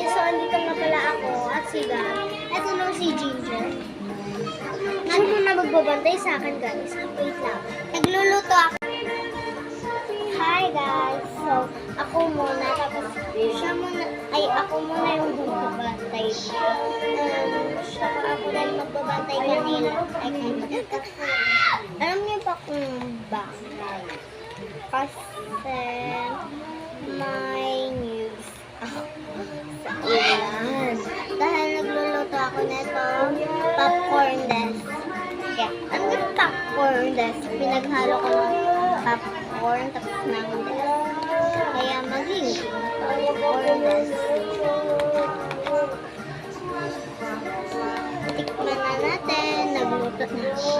So, andito nga pala ako at si Gab. Ito nung si Ginger. Nandun muna magbabantay sa akin, guys. Wait lang. Nagluluto ako. Hi, guys. So, ako muna. Tapos, siya muna. Ay, ako muna yung magbabantay. Siya ako dahil magbabantay kanina. Ay, kanina. Alam niyo pa kung bakit? Kasi may news ako sa ulan. Dahil nagluluto ako nito, popcorn desk. Yeah. Ano yung popcorn desk? Pinaghalo ko ng popcorn tapos ng desk. Kaya maging popcorn desk. Tikman na natin. Nagluto na ako.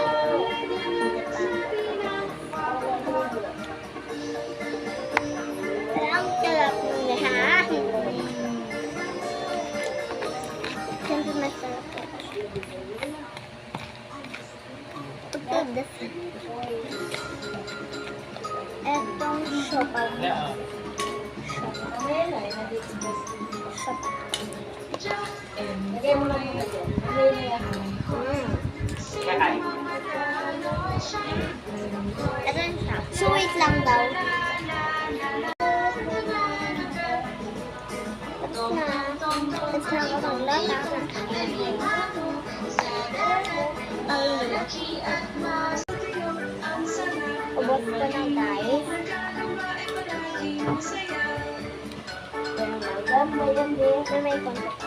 Ang sarap niya. Siyempre masarap po. Pagkadasan. Etong sopa. Lagay mo lang yung Ito yung siya. Sweet lang daw. Tapos na ako maglata. Ubos ko na, guys. May konti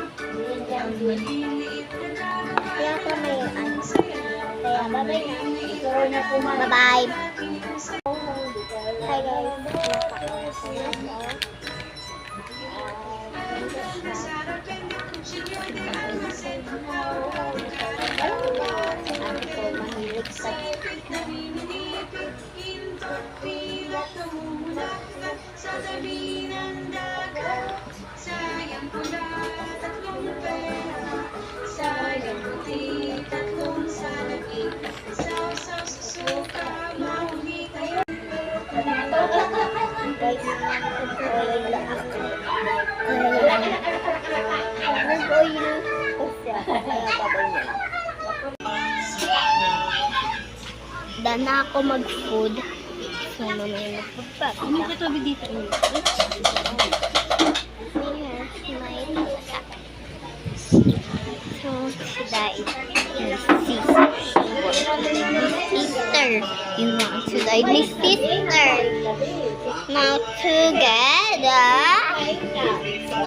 pa. Kaya ako may ano. Kaya bye-bye na. Bye-bye. Hi guys. Mahilig sa guys, nag-oil ako. Nag-oil kasi ako, kaya babay na lang. Dana ako mag-food. So, mamaya magpagpapita. Ano ka tabi dito? Here's my tita. So, sila is sister. Sister. You want to like my sister. Now together.